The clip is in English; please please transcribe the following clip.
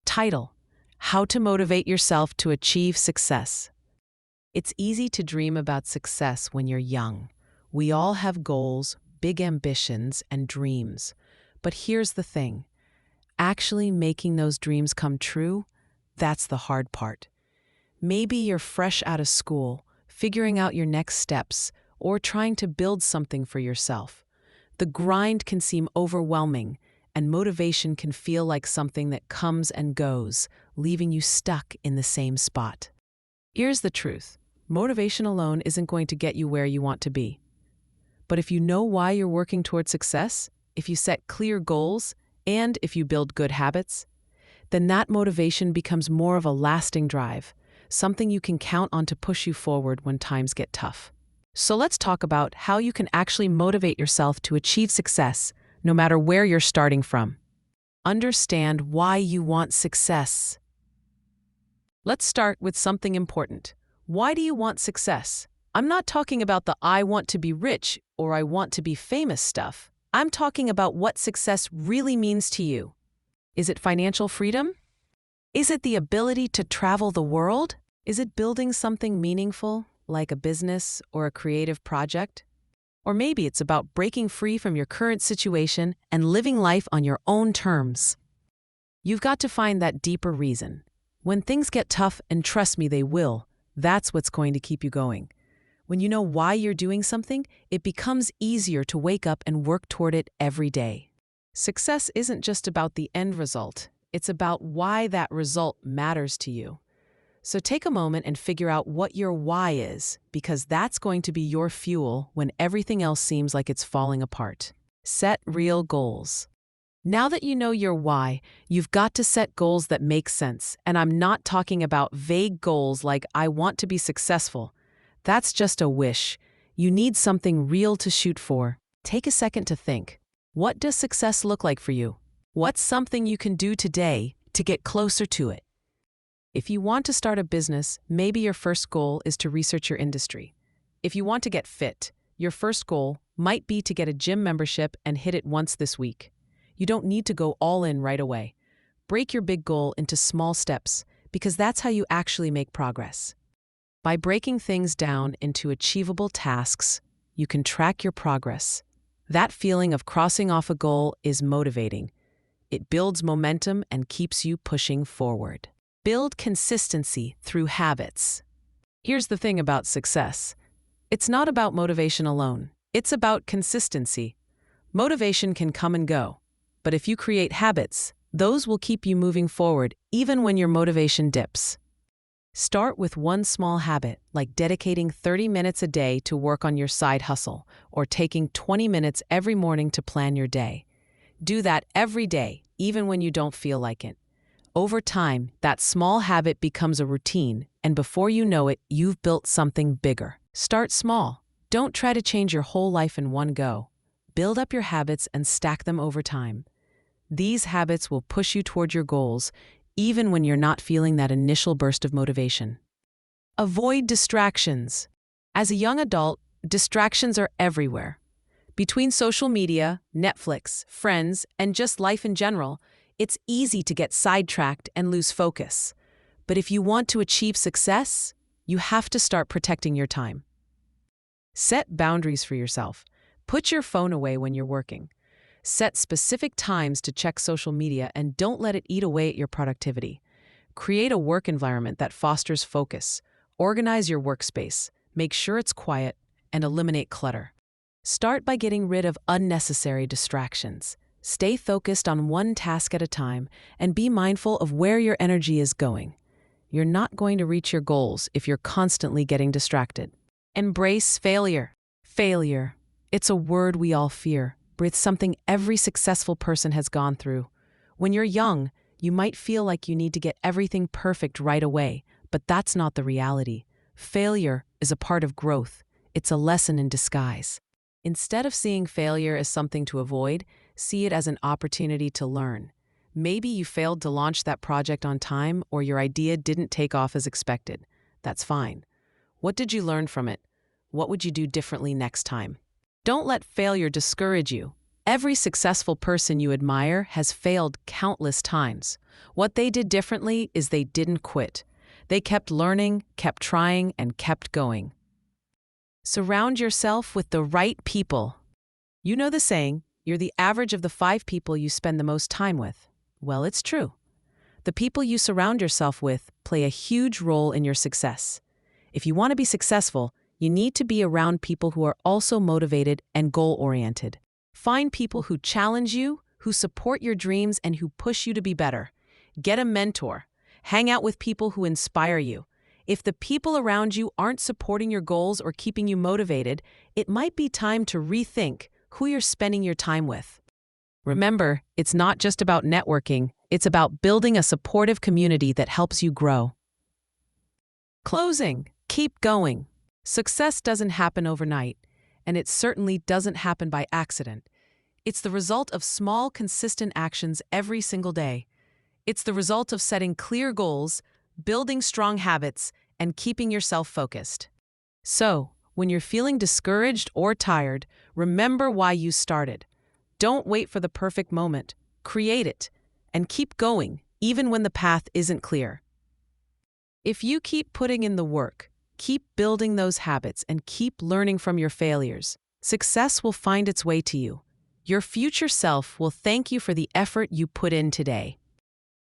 Title: How to Motivate Yourself to Achieve Success. It's easy to dream about success when you're young. We all have goals, big ambitions, and dreams. But here's the thing: actually making those dreams come true, that's the hard part. Maybe you're fresh out of school, figuring out your next steps, or trying to build something for yourself. The grind can seem overwhelming, and motivation can feel like something that comes and goes, leaving you stuck in the same spot. Here's the truth: motivation alone isn't going to get you where you want to be. But if you know why you're working toward success, if you set clear goals, and if you build good habits, then that motivation becomes more of a lasting drive, something you can count on to push you forward when times get tough. So let's talk about how you can actually motivate yourself to achieve success, no matter where you're starting from. Understand why you want success. Let's start with something important. Why do you want success? I'm not talking about the "I want to be rich" or "I want to be famous" stuff. I'm talking about what success really means to you. Is it financial freedom? Is it the ability to travel the world? Is it building something meaningful, like a business or a creative project? Or maybe it's about breaking free from your current situation and living life on your own terms. You've got to find that deeper reason. When things get tough, and trust me, they will, that's what's going to keep you going. When you know why you're doing something, it becomes easier to wake up and work toward it every day. Success isn't just about the end result. It's about why that result matters to you. So take a moment and figure out what your why is, because that's going to be your fuel when everything else seems like it's falling apart. Set real goals. Now that you know your why, you've got to set goals that make sense. And I'm not talking about vague goals like "I want to be successful." That's just a wish. You need something real to shoot for. Take a second to think. What does success look like for you? What's something you can do today to get closer to it? If you want to start a business, maybe your first goal is to research your industry. If you want to get fit, your first goal might be to get a gym membership and hit it once this week. You don't need to go all in right away. Break your big goal into small steps, because that's how you actually make progress. By breaking things down into achievable tasks, you can track your progress. That feeling of crossing off a goal is motivating. It builds momentum and keeps you pushing forward. Build consistency through habits. Here's the thing about success: it's not about motivation alone. It's about consistency. Motivation can come and go, but if you create habits, those will keep you moving forward even when your motivation dips. Start with one small habit, like dedicating 30 minutes a day to work on your side hustle, or taking 20 minutes every morning to plan your day. Do that every day, even when you don't feel like it. Over time, that small habit becomes a routine, and before you know it, you've built something bigger. Start small. Don't try to change your whole life in one go. Build up your habits and stack them over time. These habits will push you toward your goals, even when you're not feeling that initial burst of motivation. Avoid distractions. As a young adult, distractions are everywhere. Between social media, Netflix, friends, and just life in general, it's easy to get sidetracked and lose focus. But if you want to achieve success, you have to start protecting your time. Set boundaries for yourself. Put your phone away when you're working. Set specific times to check social media and don't let it eat away at your productivity. Create a work environment that fosters focus. Organize your workspace. Make sure it's quiet, and eliminate clutter. Start by getting rid of unnecessary distractions. Stay focused on one task at a time and be mindful of where your energy is going. You're not going to reach your goals if you're constantly getting distracted. Embrace failure. Failure. It's a word we all fear, but it's something every successful person has gone through. When you're young, you might feel like you need to get everything perfect right away, but that's not the reality. Failure is a part of growth. It's a lesson in disguise. Instead of seeing failure as something to avoid, see it as an opportunity to learn. Maybe you failed to launch that project on time, or your idea didn't take off as expected. That's fine. What did you learn from it? What would you do differently next time? Don't let failure discourage you. Every successful person you admire has failed countless times. What they did differently is they didn't quit. They kept learning, kept trying, and kept going. Surround yourself with the right people. You know the saying, you're the average of the 5 people you spend the most time with. Well, it's true. The people you surround yourself with play a huge role in your success. If you want to be successful, you need to be around people who are also motivated and goal-oriented. Find people who challenge you, who support your dreams, and who push you to be better. Get a mentor. Hang out with people who inspire you. If the people around you aren't supporting your goals or keeping you motivated, it might be time to rethink who you're spending your time with. Remember, it's not just about networking, it's about building a supportive community that helps you grow. Closing. Keep going. Success doesn't happen overnight, and it certainly doesn't happen by accident. It's the result of small, consistent actions every single day. It's the result of setting clear goals, building strong habits, and keeping yourself focused. So, when you're feeling discouraged or tired, remember why you started. Don't wait for the perfect moment. Create it, and keep going, even when the path isn't clear. If you keep putting in the work, keep building those habits, and keep learning from your failures, success will find its way to you. Your future self will thank you for the effort you put in today.